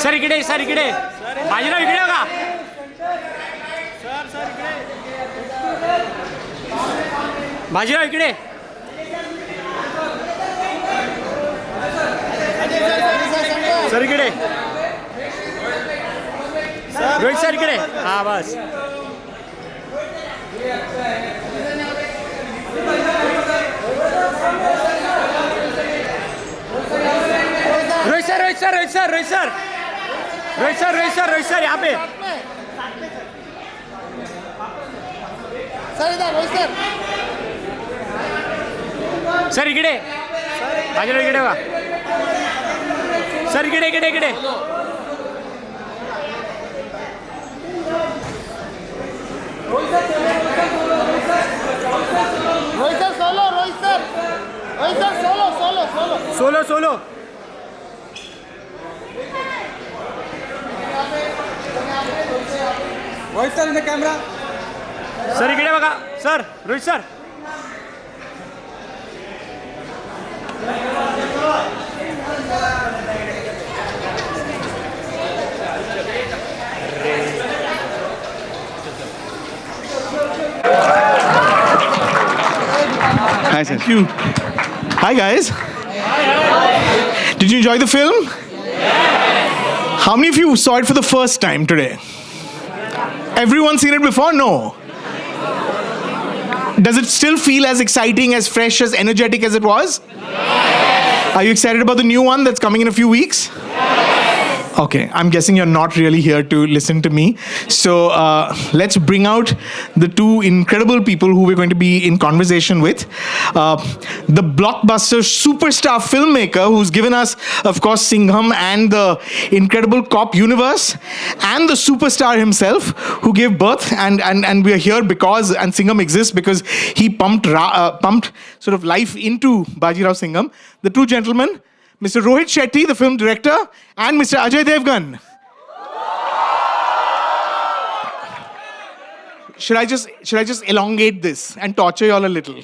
Sir इकडे बाजीराव इकडे हो का बाजीराव इकडे सर इकडे रोहित सर इकडे हा बस रोहित सर यहाँ पे सर इकडे बाजूला इकडे वा सर इकडे solo Rohit sir in the camera. Sir इकडे बघा sir Rohit sir Hi, sir. Thank you. Hi, guys. Did you enjoy the film? How many of you saw it for the first time today? Everyone seen it before? No. Does it still feel as exciting, as fresh, as energetic as it was? Are you excited about the new one that's coming in a few weeks? Okay, I'm guessing you're not really here to listen to me. So let's bring out the two incredible people who we're going to be in conversation with. The blockbuster superstar filmmaker who's given us, of course, Singham and the incredible cop universe, and the superstar himself who gave birth, and we're here because, and Singham exists because he pumped sort of life into Bajirao Singham. The two gentlemen, Mr. Rohit Shetty, the film director, and Mr. Ajay Devgn. Should I just elongate this and torture you all a little?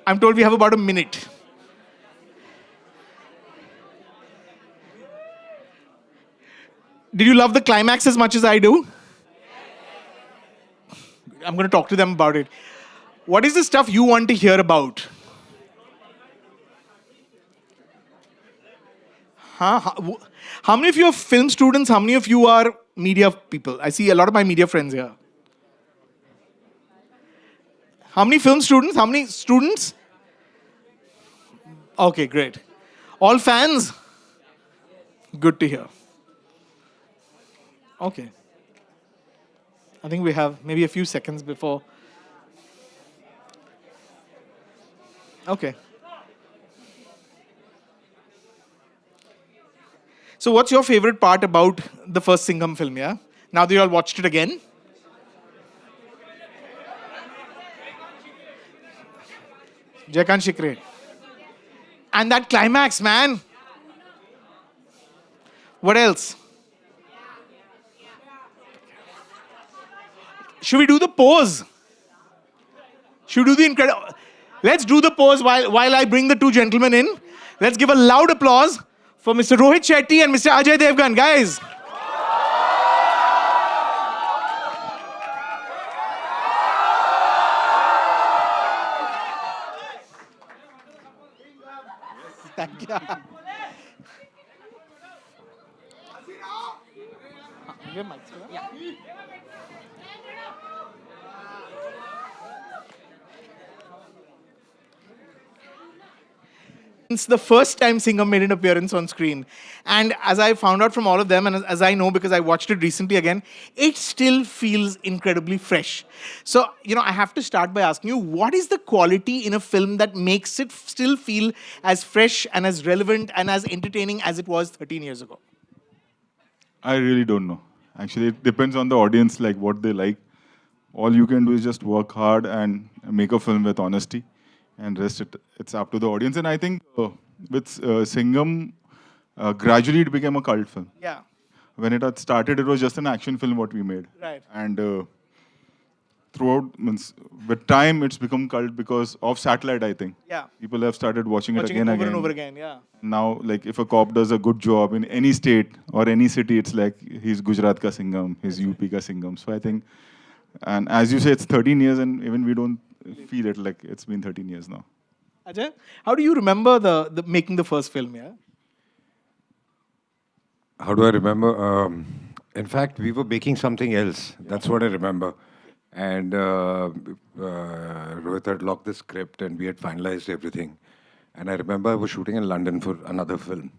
I'm told we have about a minute. Did you love the climax as much as I do? I'm going to talk to them about it. What is the stuff you want to hear about? How many of you are film students? How many of you are media people? I see a lot of my media friends here. How many film students? How many students? Okay, great. All fans? Good to hear. Okay. I think we have maybe a few seconds before. Okay. So what's your favorite part about the first Singham film, yeah? Now that you all watched it again? Jaikan Shikre. And that climax, man. What else? Should we do the pose? Should we do the incredible... Let's do the pose while I bring the two gentlemen in. Let's give a loud applause for Mr. Rohit Shetty and Mr. Ajay Devgn. Guys. Thank you. Yeah. It's the first time Singham made an appearance on screen. And as I found out from all of them, and as I know because I watched it recently again, it still feels incredibly fresh. So, I have to start by asking you, what is the quality in a film that makes it still feel as fresh and as relevant and as entertaining as it was 13 years ago? I really don't know. Actually, it depends on the audience, like what they like. All you can do is just work hard and make a film with honesty. And rest it's up to the audience. And I think with Singham, gradually it became a cult film. Yeah. When it had started, it was just an action film what we made. Right. And throughout, means with time, it's become cult because of satellite, I think. Yeah. People have started watching it Watching again it and over again. and over again, yeah. Now, like, if a cop does a good job in any state or any city, it's like he's Gujarat ka Singham, he's UP ka Singham. So I think, and as you say, it's 13 years, and even we don't feel it like it's been 13 years now. Ajay, how do you remember the making the first film, yeah? How do I remember? In fact, we were making something else. That's what I remember. And Rohit had locked the script and we had finalized everything. And I remember I was shooting in London for another film.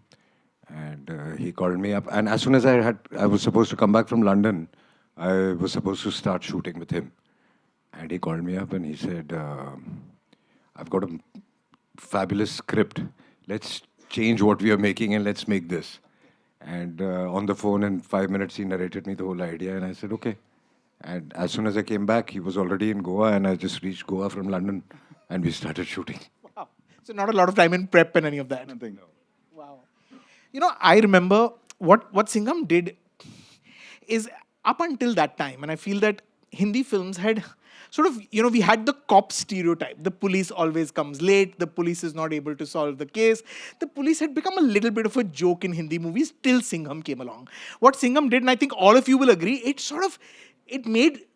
And he called me up. And as soon as I was supposed to come back from London, I was supposed to start shooting with him. And he called me up and he said, I've got a fabulous script. Let's change what we are making and let's make this. And on the phone in 5 minutes, he narrated me the whole idea. And I said, okay. And as soon as I came back, he was already in Goa. And I just reached Goa from London. And we started shooting. Wow. So not a lot of time in prep and any of that. Nothing. Wow. You know, I remember what Singham did is up until that time, and I feel that Hindi films had sort of, you know, we had the cop stereotype. The police always comes late. The police is not able to solve the case. The police had become a little bit of a joke in Hindi movies till Singham came along. What Singham did, and I think all of you will agree, it made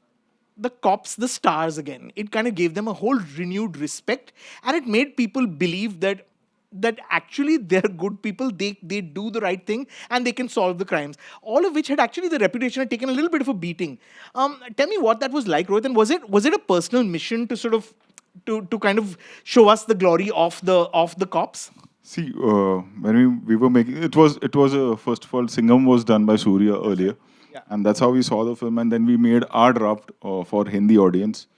the cops the stars again. It kind of gave them a whole renewed respect, and it made people believe that actually they're good people, they do the right thing, and they can solve the crimes. All of which had actually, the reputation had taken a little bit of a beating. Tell me what that was like, Rohit, and was it a personal mission to sort of to kind of show us the glory of the cops? See, when we were making it was first of all, Singham was done by Surya earlier, Yeah. and that's how we saw the film. And then we made our draft for Hindi audience.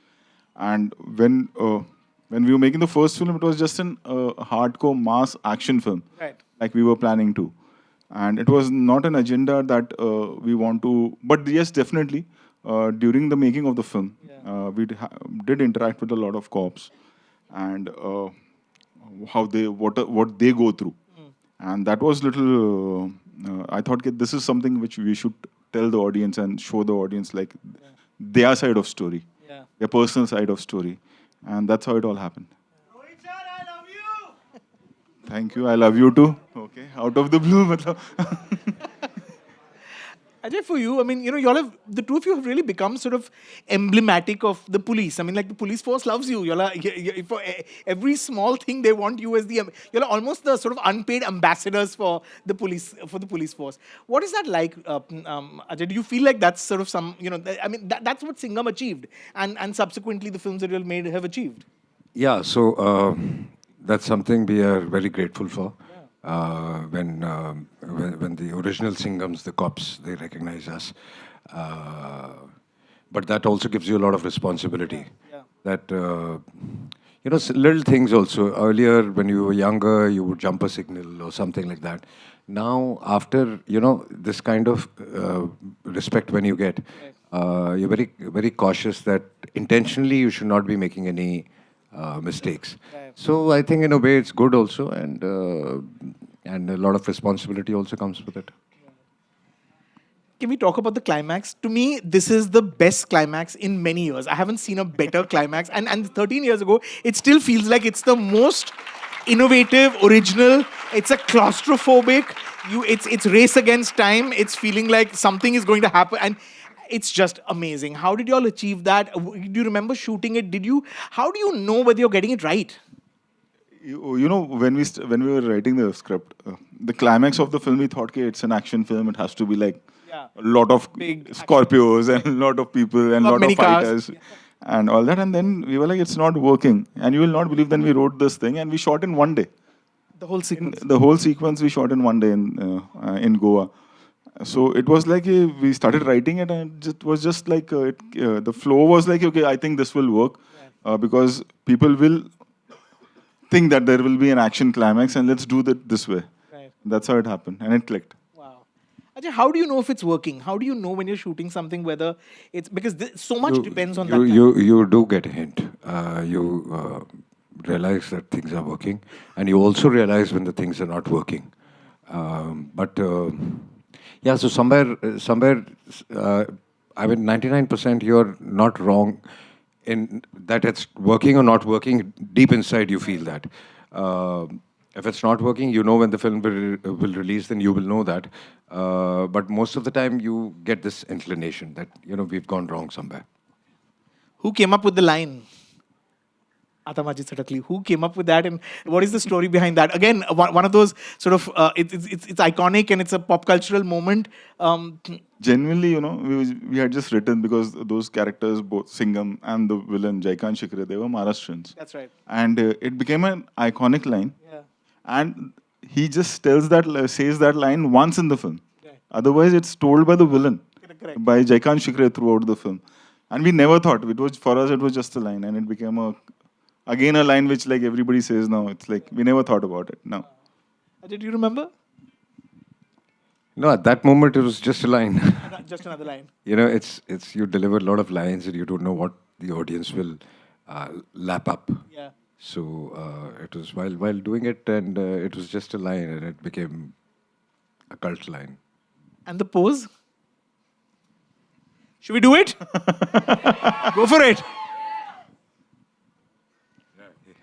And when we were making the first film, it was just an hardcore mass action film, Right. like we were planning to, and it was not an agenda that we want to. But yes, definitely, during the making of the film, we did interact with a lot of cops, and how they what they go through, and that was little. I thought that this is something which we should tell the audience and show the audience, like their side of story, Yeah. their personal side of story, and that's how it all happened. Rohit sir, I love you. Thank you. I love you too. Okay, out of the blue, matlab. Ajay, for you, I mean, you know, y'all have, the two of you have really become sort of emblematic of the police. I mean, like, the police force loves you. Y'all are, for every small thing, they want you as the, you're almost the sort of unpaid ambassadors for the police force. What is that like, Ajay? Do you feel like that's sort of some, you know, I mean, that's what Singham achieved, and subsequently the films that you all made have achieved. Yeah, so that's something we are very grateful for. When the original Singhams, the cops, they recognize us. But that also gives you a lot of responsibility. Yeah. That, you know, little things also. Earlier, when you were younger, you would jump a signal or something like that. Now, after, you know, this kind of respect when you get, you're very, very cautious that intentionally you should not be making any mistakes. Right. So I think in a way it's good also, and a lot of responsibility also comes with it. Can we talk about the climax? To me, this is the best climax in many years. I haven't seen a better climax. And 13 years ago, it still feels like it's the most innovative, original. It's a claustrophobic. It's race against time. It's feeling like something is going to happen. And it's just amazing. How did you all achieve that? Do you remember shooting it? How do you know whether you're getting it right? You know, when we were writing the script, the climax of the film, we thought, okay, it's an action film. It has to be like Yeah. a lot of Big Scorpios and a lot of people and a lot many of cars. fighters and all that. And then we were like, it's not working. And you will not believe, then we wrote this thing and we shot in one day. The whole sequence. The whole sequence we shot in one day in Goa. So it was like we started writing it, and it was just like the flow was like, okay, I think this will work because people will think that there will be an action climax, and let's do that this way. Right. That's how it happened, and it clicked. Wow. Ajay, how do you know if it's working? How do you know when you're shooting something whether it's, because so much depends on that. You do get a hint. You realize that things are working, and you also realize when the things are not working. Yeah, so somewhere, I mean, 99% you're not wrong in that it's working or not working, deep inside you feel that. If it's not working, you know when the film will release, then you will know that. But most of the time, you get this inclination that we've gone wrong somewhere. Who came up with the line? Aata Maji Satakli. Who came up with that, and what is the story behind that? Again, one of those sort of it's iconic and it's a pop cultural moment. Genuinely, we had just written because those characters, both Singham and the villain Jaikan Shikre, they were Maharashtrians. That's right. And it became an iconic line. Yeah. And he just says that line once in the film. Right. Otherwise, it's told by the villain, Correct. by Jaikan Shikre throughout the film. And we never thought for us it was just a line, and it became again a line which like everybody says now. It's like we never thought about it. No. Ajay, do you remember? No, at that moment it was just a line. Just another line. It's you deliver a lot of lines and you don't know what the audience will lap up. Yeah. So it was while doing it, and it was just a line, and it became a cult line. And the pose? Should we do it? Go for it.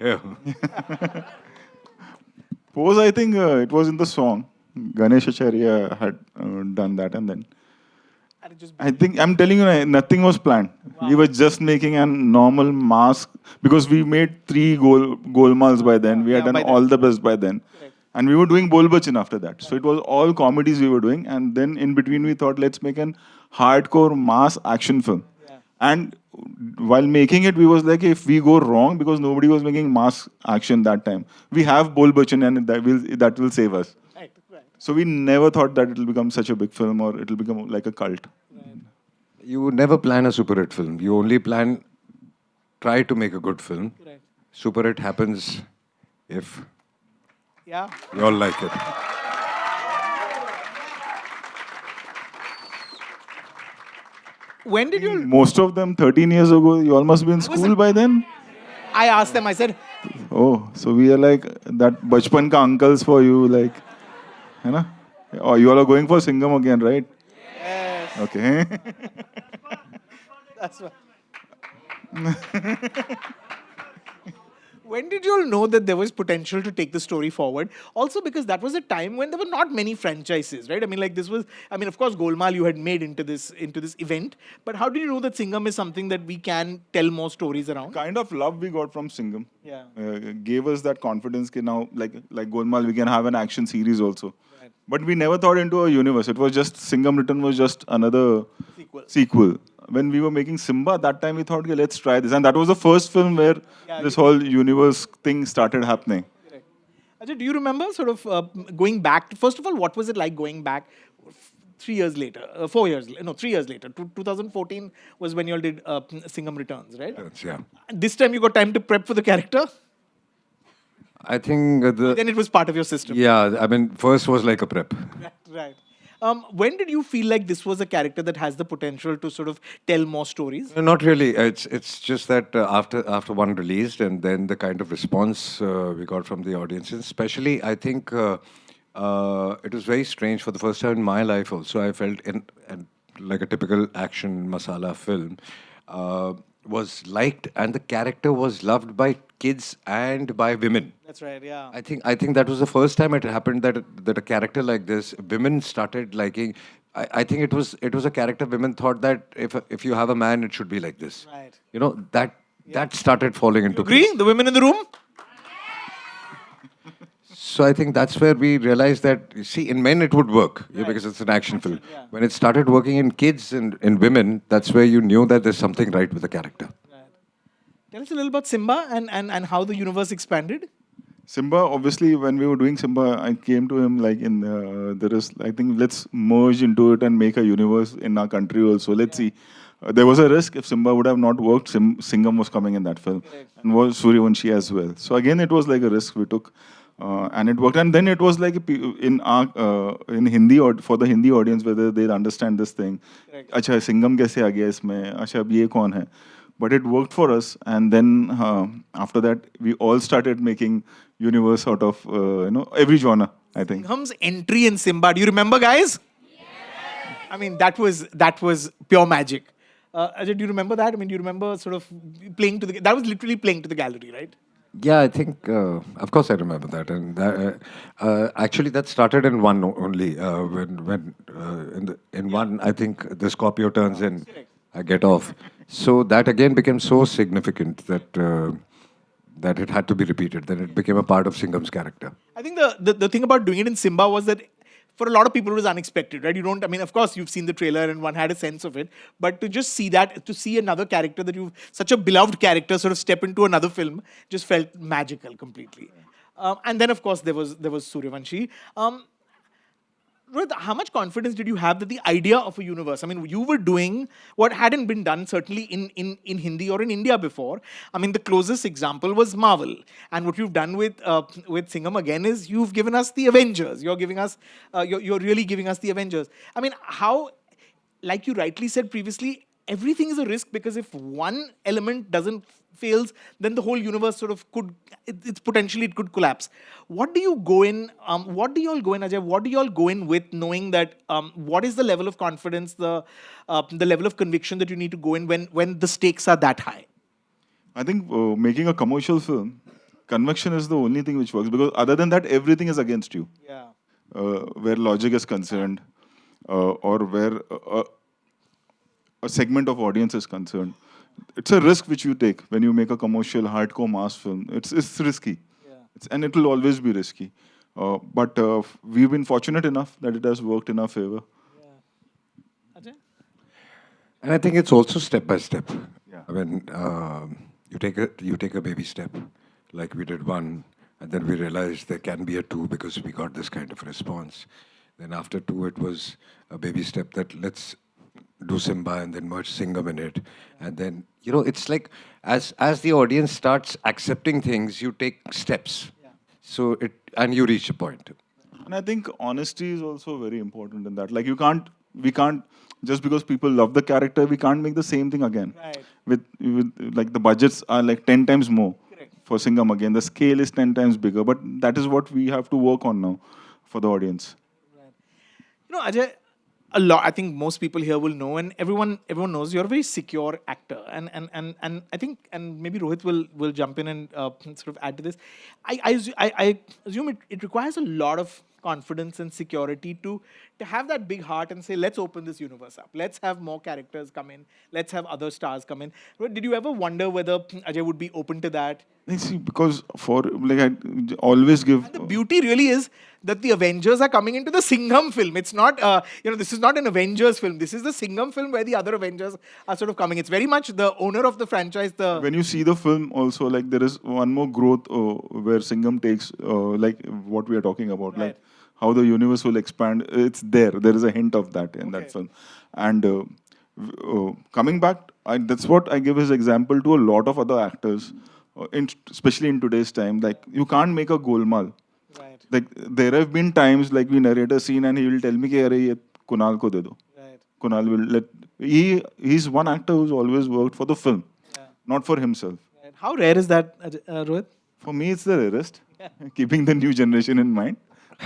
Yeah. Pose, I think it was in the song. Ganesh Acharya had done that, and then And it just I think I'm telling you, nothing was planned. We were just making a normal mask because we made 3 golmals by then. We had done by then. all the best by then. Correct. And we were doing Bol Bachan after that. So it was all comedies we were doing. And then in between we thought, let's make an hardcore mass action film. Yeah. And while making it, we was like, if we go wrong, because nobody was making mass action that time, we have Bol Bachan and that will save us. Right, right. So we never thought that it will become such a big film or it will become like a cult. You would never plan a super hit film. You only try to make a good film. Right. Super hit happens if Yeah. you all like it. When did you? Most of them 13 years ago, you all must be in school by then. I asked them. I said, Oh, so we are like that bachpan ka uncles for you, like, you know? Oh, you all are going for Singham again, right? yes. Okay. That's what. When did you all know that there was potential to take the story forward? Also, because that was a time when there were not many franchises, right? I mean, like this was. I mean, of course, Golmaal you had made into this event. But how did you know that Singham is something that we can tell more stories around? Kind of love we got from Singham. Yeah. Gave us that confidence that now, like Golmaal, we can have an action series also. Right. But we never thought into a universe. It was just Singham written was just another Sequel. When we were making Simba, that time we thought, okay, let's try this. And that was the first film where Yeah, this whole universe thing started happening. Correct. Ajay, do you remember sort of going back? First of all, what was it like going back 3 years later? 4 years? No, 3 years later. 2014 was when you all did Singham Returns, right? Yeah. And this time you got time to prep for the character. I think Then it was part of your system. yeah, I mean, first was like a prep. Right. When did you feel like this was a character that has the potential to sort of tell more stories? Not really. It's just that after one released, and then the kind of response we got from the audiences, especially I think it was very strange for the first time in my life. Also, I felt in like a typical action masala film was liked, and the character was loved by kids and by women. That's right. Yeah. I think that was the first time it happened that a character like this, women started liking. I think it was a character women thought that if you have a man, it should be like this. Right. That started falling into Agree? place. The women in the room? So I think that's where we realized that, you see, in men it would work because it's an action film. yeah. When it started working in kids and in women, that's where you knew that there's something right with the character. Tell us a little about Simba and how the universe expanded. Simba, obviously, when we were doing Simba, I came to him like there is, I think, let's merge into it and make a universe in our country also. Let's see. There was a risk if Simba would have not worked. Singham was coming in that film, and was Suryavanshi as well. So again, it was like a risk we took, and it worked. And then it was like in Hindi or for the Hindi audience whether they'll understand this thing. Acha, Singham kaise aa gaya isme? Acha, ab ye kaun hai? But it worked for us, and then after that, we all started making universe out of every genre. I think. Singham's entry in Simba. Do you remember, guys? I mean, that was pure magic. Ajay, do you remember that? I mean, do you remember sort of playing to the... That was literally playing to the gallery, right? Yeah, I think, of course, I remember that, and actually, that started in one only. In one, I think the Scorpio turns in, I get off. So that again became so significant that it had to be repeated. Then it became a part of Singham's character. I think the thing about doing it in Simba was that for a lot of people it was unexpected, right? You don't, I mean, of course you've seen the trailer and one had a sense of it, but to just see that, to see another character that you've, such a beloved character sort of step into another film just felt magical completely. And then of course there was Suryavanshi. Rohit, how much confidence did you have that the idea of a universe? I mean, you were doing what hadn't been done, certainly in Hindi or in India before. I mean, the closest example was Marvel. And what you've done with Singham again is you've given us the Avengers. You're giving us, you're really giving us the Avengers. I mean, how, like you rightly said previously, everything is a risk because if one element doesn't fails, then the whole universe sort of could, it's potentially it could collapse. What do you go in, what do you all go in, Ajay, what do you all go in with knowing that, what is the level of confidence, the level of conviction that you need to go in when the stakes are that high? I think making a commercial film, conviction is the only thing which works, because other than that, everything is against you. Yeah. Where logic is concerned, or where a segment of audience is concerned. It's a risk which you take when you make a commercial, hardcore mass film. It's risky. Yeah. And it will always be risky. But we've been fortunate enough that it has worked in our favor. Yeah. Ajay? And I think it's also step by step. Yeah. I mean, you take a baby step, like we did one, and then we realized there can be a two because we got this kind of response. Then after two, it was a baby step that let's do Simba and then merge Singham in it. And then, you know, it's like as the audience starts accepting things, you take steps. Yeah. So and you reach a point. And I think honesty is also very important in that. Like we can't, just because people love the character, we can't make the same thing again. Right. With like the budgets are like 10 times more. Correct. For Singham again. The scale is 10 times bigger, but that is what we have to work on now for the audience. Right. You know, Ajay, a lot. I think most people here will know, and everyone knows you're a very secure actor. And I think, and maybe Rohit will jump in and sort of add to this. I assume it requires a lot of confidence and security to have that big heart and say, let's open this universe up. Let's have more characters come in. Let's have other stars come in. Did you ever wonder whether Ajay would be open to that? I see, because for like I always give. And the beauty really is that the Avengers are coming into the Singham film. It's not, this is not an Avengers film. This is the Singham film where the other Avengers are sort of coming. It's very much the owner of the franchise. When you see the film also, like there is one more growth where Singham takes, like what we are talking about, Right. like how the universe will expand. It's there. There is a hint of that in that film. And coming back, that's what I give as example to a lot of other actors, especially in today's time. Like you can't make a golmaal. Right. Like there have been times like we narrate a scene and he will tell me कि अरे ये Kunal को दे दो. Right. Kunal will let. He's one actor who's always worked for the film, not for himself. Right. How rare is that, Rohit? For me, it's the rarest. Keeping the new generation in mind.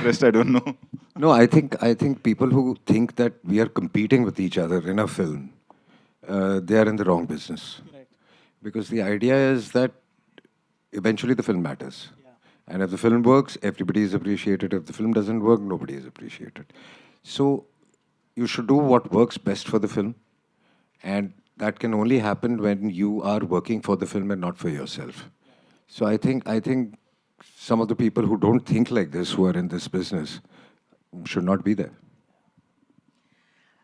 Rest I don't know. No, I think people who think that we are competing with each other in a film, they are in the wrong business. Right. Because the idea is that eventually the film matters. Yeah. And if the film works, everybody is appreciated. If the film doesn't work, nobody is appreciated. So you should do what works best for the film. And that can only happen when you are working for the film and not for yourself. So I think some of the people who don't think like this, who are in this business, should not be there.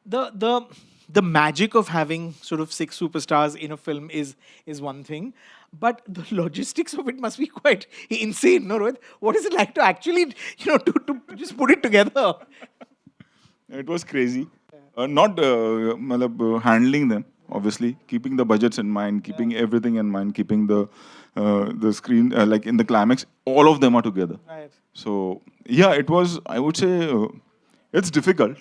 The magic of having sort of 6 superstars in a film is one thing, but the logistics of it must be quite insane, no, Rohit? What is it like to actually, to just put it together? It was crazy. Not handling them, obviously, keeping the budgets in mind, keeping everything in mind, keeping the screen, like in the climax, all of them are together. Right. So, yeah, it was, I would say, it's difficult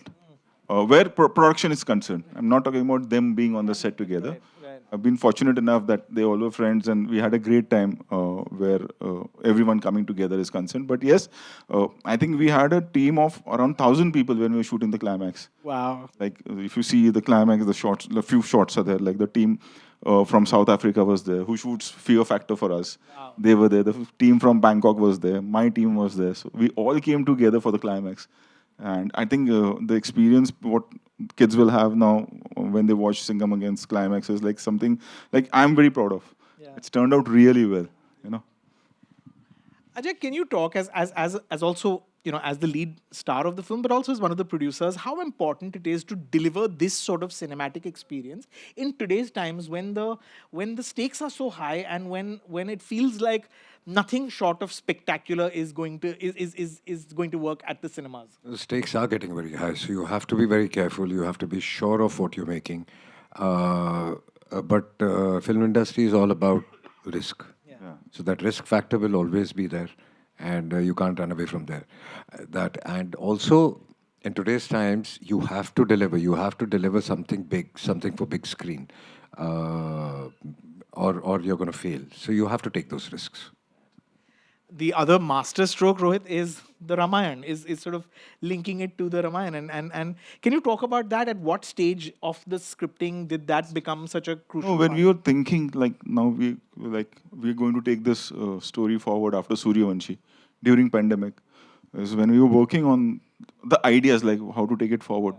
where production is concerned. I'm not talking about them being on the set together. Right. I've been fortunate enough that they all were friends and we had a great time where everyone coming together is concerned. But yes, I think we had a team of around 1,000 people when we were shooting the climax. Wow. Like if you see the climax, the few shots are there. Like the team from South Africa was there, who shoots Fear Factor for us. Wow. They were there. The team from Bangkok was there. My team was there. So we all came together for the climax. And I think the experience what kids will have now when they watch Singham against Climax is like something like I'm very proud of. Yeah. It's turned out really well, you know. Ajay, can you talk as also, you know, as the lead star of the film, but also as one of the producers, how important it is to deliver this sort of cinematic experience in today's times when the stakes are so high and when it feels like nothing short of spectacular is going to work at the cinemas. The stakes are getting very high, so you have to be very careful. You have to be sure of what you're making. But film industry is all about risk. Yeah. So that risk factor will always be there, and you can't run away from there. That and also in today's times, you have to deliver. You have to deliver something big, something for big screen, or you're going to fail. So you have to take those risks. The other master stroke, Rohit, is the Ramayana, is sort of linking it to the Ramayana. And can you talk about that? At what stage of the scripting did that become such a crucial No, when part? we were thinking like now we're going to take this story forward after Suryavanshi during pandemic, is when we were working on the ideas like how to take it forward.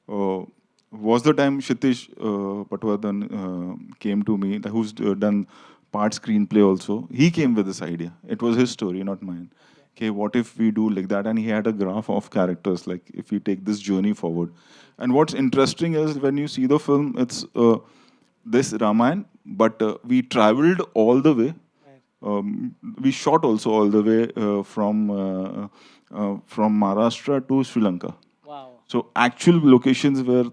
Was the time Kshitish Patwardhan came to me, who's done part screenplay also. He came with this idea. It was his story, not mine. Okay, what if we do like that? And he had a graph of characters, like if we take this journey forward. And what's interesting is when you see the film, it's this Ramayana, but we traveled all the way. We shot also all the way from Maharashtra to Sri Lanka. Wow. So actual locations where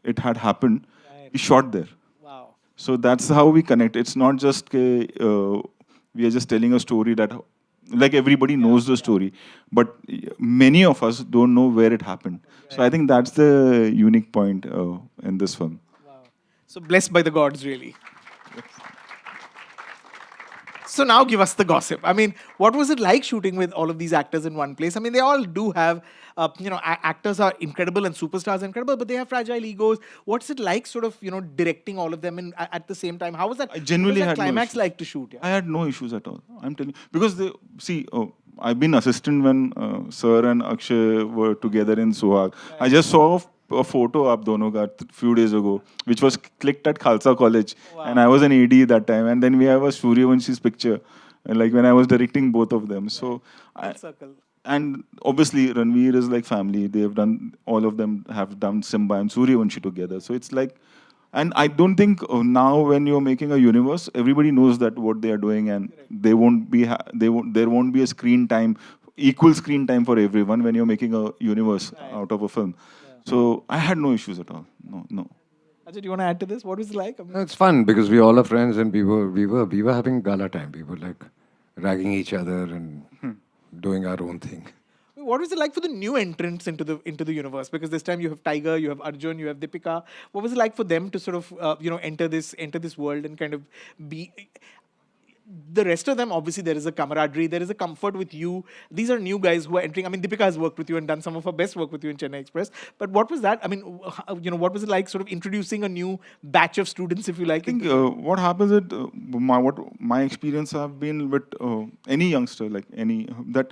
it had happened, we shot there. Wow. So that's how we connect. It's not just we are just telling a story that, like everybody knows the story, but many of us don't know where it happened. So I think that's the unique point in this film. Wow. So blessed by the gods, really. So now give us the gossip. I mean, what was it like shooting with all of these actors in one place? I mean, they all do have, actors are incredible and superstars are incredible, but they have fragile egos. What's it like sort of, directing all of them at the same time? How was that, I genuinely what was that had no climax issues. like to shoot? Yeah? I had no issues at all. I'm telling you. Because they, see, I've been assistant when Sir and Akshay were together in Suhag. I just saw a photo up dono ka few days ago, which was clicked at Khalsa College. And I was an AD that time. And then we have a Suryavanshi's picture, like when I was directing both of them. So, Circle. and obviously Ranveer is like family. They have done, all of them have done Simba and Suryavanshi together. So it's like, and I don't think now when you're making a universe, everybody knows that what they are doing, and they won't be there won't be a screen time, equal screen time for everyone when you're making a universe out of a film. So I had no issues at all. No. Ajay, do you want to add to this? What was it like? I mean, No, it's fun because we all are friends and we were having gala time. We were like ragging each other and doing our own thing. what was it like for the new entrants into the universe? Because this time you have Tiger, you have Arjun, you have Deepika. What was it like for them to sort of enter this world and kind of be? The rest of them, obviously, there is a camaraderie, there is a comfort with you. These are new guys who are entering. I mean, Deepika has worked with you and done some of her best work with you in Chennai Express. But what was that? I mean, what was it like sort of introducing a new batch of students, if you like? I think what happens is what my experience have been with any youngster, like any that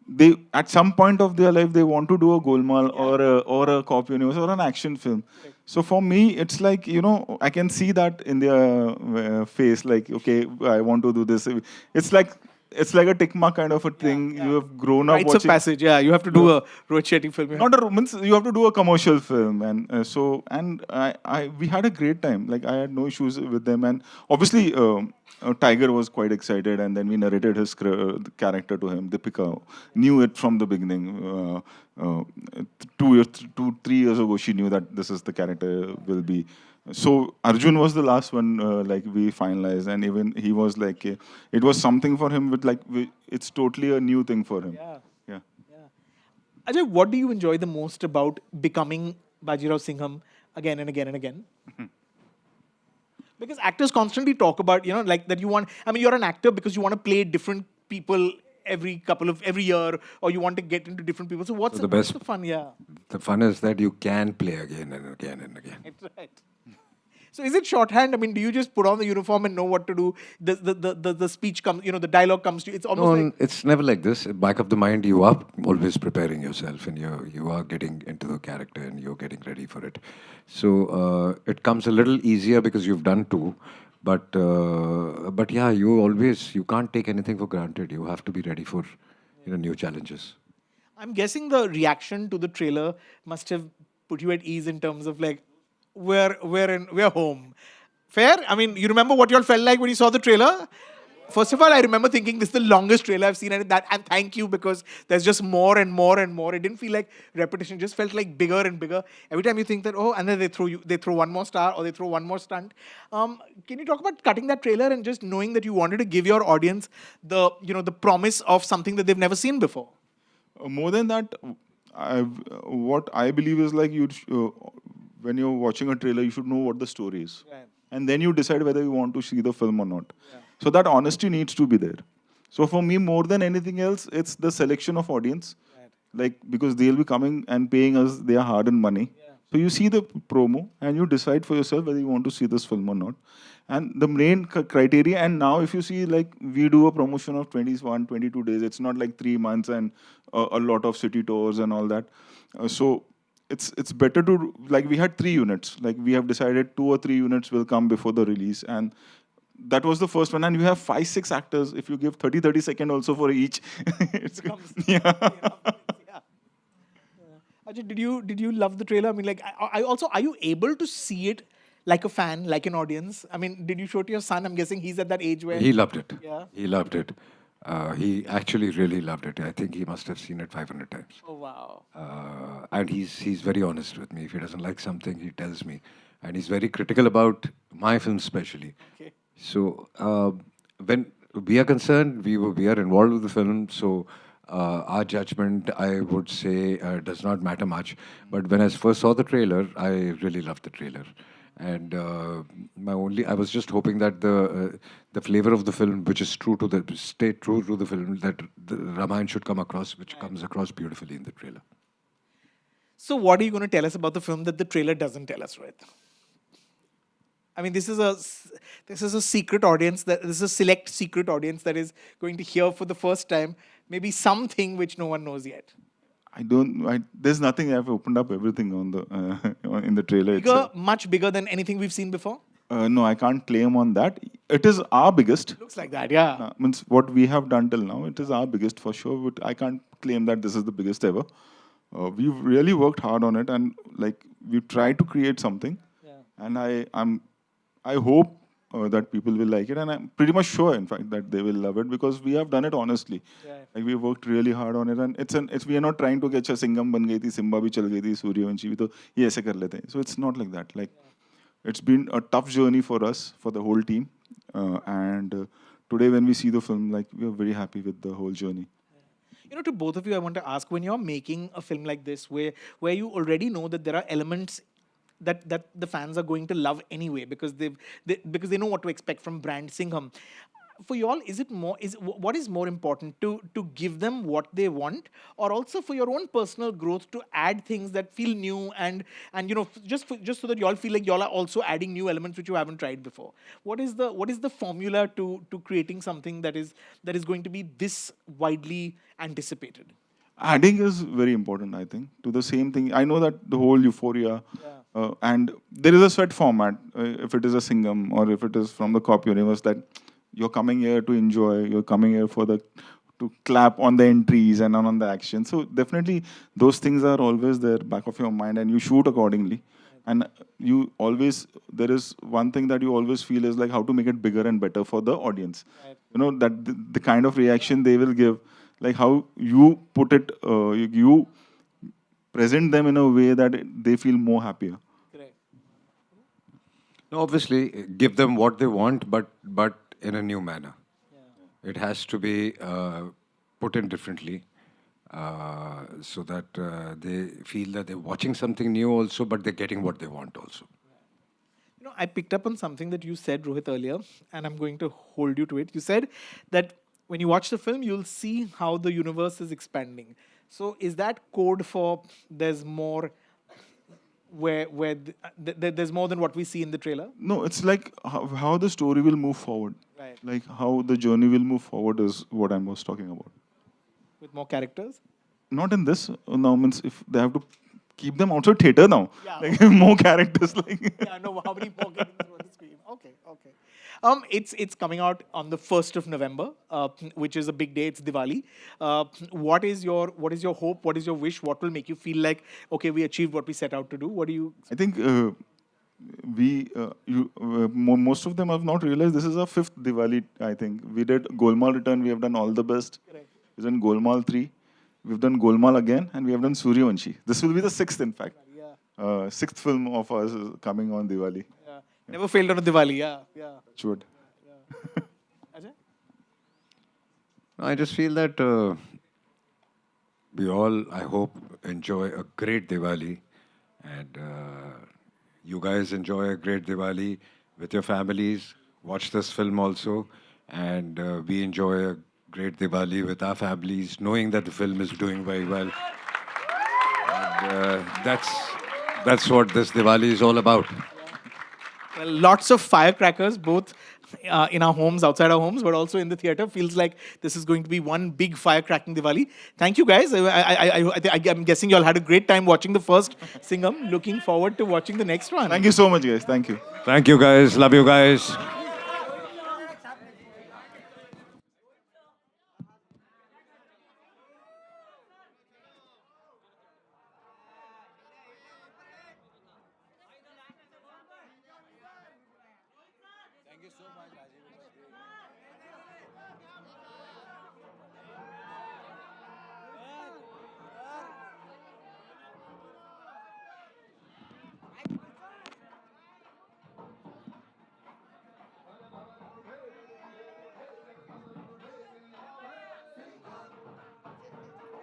they at some point of their life they want to do a Golmaal or a cop universe or an action film. So for me, it's like I can see that in their face, like okay, I want to do this. It's like a tick mark kind of a thing. You have grown up Rites of watching. passage, yeah. You have to do a Rohit Shetty film. Yeah. Not a romance. You have to do a commercial film, and we had a great time. Like I had no issues with them, and obviously Tiger was quite excited, and then we narrated his character to him. Deepika knew it from the beginning. 3 years ago, she knew that this is the character will be. So Arjun was the last one, like we finalized, and even he was like, it was something for him. With like, it's totally a new thing for him. Yeah. Ajay, what do you enjoy the most about becoming Bajirao Singham again and again and again? Because actors constantly talk about, like that you want, I mean, you're an actor because you want to play different people every year, or you want to get into different people. So what's, So the what's best, the fun? Yeah. the fun is that you can play again and again and again. That's right. So is it shorthand? I mean, do you just put on the uniform and know what to do? The speech comes, the dialogue comes to you. It's almost No, like, it's never like this. Back of the mind, you are always preparing yourself, and you are getting into the character, and you're getting ready for it. So it comes a little easier because you've done two, but yeah, you can't take anything for granted. You have to be ready for new challenges. I'm guessing the reaction to the trailer must have put you at ease in terms of like, we're home. Fair? I mean, you remember what you all felt like when you saw the trailer? First of all, I remember thinking this is the longest trailer I've seen, and thank you, because there's just more and more and more. It didn't feel like repetition; it just felt like bigger and bigger. Every time you think that, oh, and then they throw one more star, or they throw one more stunt. Can you talk about cutting that trailer and just knowing that you wanted to give your audience the promise of something that they've never seen before? More than that, what I believe is like when you're watching a trailer, you should know what the story is, Right. and then you decide whether you want to see the film or not. So that honesty needs to be there. So for me, more than anything else, it's the selection of audience, like because they'll be coming and paying us their hard-earned money. So you see the promo and you decide for yourself whether you want to see this film or not. And the main criteria, and now if you see, like we do a promotion of 21, 22 days, it's not like 3 months and a lot of city tours and all that. So it's better to, like we had 3 units, like we have decided 2 or 3 units will come before the release, and that was the first one. And you have 5, 6 actors. If you give 30 seconds also for each, it's yeah. Ajay, did you love the trailer? I mean, like, I also, are you able to see it like a fan, like an audience? I mean, did you show it to your son? I'm guessing he's at that age where He loved it. Yeah. He loved it. He actually really loved it. I think he must have seen it 500 times. Oh wow. And he's very honest with me. If he doesn't like something, he tells me, and he's very critical about my film, especially. Okay. So when we are concerned, we are involved with the film. So our judgment, I would say, does not matter much. But when I first saw the trailer, I really loved the trailer. And I was just hoping that the flavor of the film, which is stay true to the film, that the Ramayana should come across, which comes across beautifully in the trailer. So what are you going to tell us about the film that the trailer doesn't tell us, Rohit? I mean, this is a secret audience, this is a select secret audience that is going to hear for the first time maybe something which no one knows yet. There's nothing. I've opened up everything on the in the trailer Bigger, itself. much bigger than anything we've seen before. No, I can't claim on that. It is our biggest. Looks like that, yeah. Means what we have done till now, it is our biggest for sure. But I can't claim that this is the biggest ever. We've really worked hard on it, and like we've tried to create something. And I hope that people will like it, and I'm pretty much sure, in fact, that they will love it because we have done it honestly. Like we worked really hard on it, and we are not trying to get a Singham ban gayi thi, Simba bhi chal gayi thi, Suryavanshi bhi to ye aise kar lete hain. So it's not like that. Like it's been a tough journey for us, for the whole team, and today when we see the film, like we are very happy with the whole journey. To both of you, I want to ask, when you're making a film like this, where you already know that there are elements that the fans are going to love anyway, because they know what to expect from brand Singham. For you all, what is more important, to give them what they want, or also for your own personal growth to add things that feel new and just so that you all feel like you all are also adding new elements which you haven't tried before? What is the formula to creating something that is going to be this widely anticipated? Adding is very important, I think, to the same thing. I know that the whole euphoria, and there is a set format, if it is a Singham or if it is from the Cop universe, that you're coming here to enjoy, you're coming here to clap on the entries and on the action. So definitely those things are always there back of your mind, and you shoot accordingly. And there is one thing that you always feel is like how to make it bigger and better for the audience. That the kind of reaction they will give, like how you put it, you present them in a way that they feel more happier. No, obviously, give them what they want, but in a new manner. It has to be put in differently, so that they feel that they're watching something new also, but they're getting what they want also. I picked up on something that you said, Rohit, earlier, and I'm going to hold you to it. You said that when you watch the film, you'll see how the universe is expanding. So is that code for there's more there's more than what we see in the trailer? No, it's like how the story will move forward. Right. Like how the journey will move forward is what I was talking about. With more characters? Not in this now means if they have to keep them outside theater now. Yeah, Like more characters like Yeah, no, how many more games on the screen? Okay, okay. It's coming out on the 1st of November, which is a big day. It's Diwali. What is your hope? What is your wish? What will make you feel like, okay, we achieved what we set out to do? What do you? I think most of them have not realized this is our fifth Diwali. I think we did Golmaal Return. We have done All the Best. Correct. We've done Golmaal 3. We've done Golmaal again, and we have done Suryavanshi. This will be the sixth, in fact. Yeah, Sixth film of us is coming on Diwali. yeah. Never failed on a Diwali. Yeah, yeah. Should. Ajay? I just feel that we all, I hope, enjoy a great Diwali. And you guys enjoy a great Diwali with your families. Watch this film also. And we enjoy a great Diwali with our families, knowing that the film is doing very well. And that's what this Diwali is all about. Well, lots of firecrackers, both in our homes, outside our homes, but also in the theater. Feels like this is going to be one big firecracking Diwali. Thank you, guys. I'm guessing you all had a great time watching the first Singham. Looking forward to watching the next one. Thank you so much, guys. Thank you. Thank you, guys. Love you guys. Thank you so much.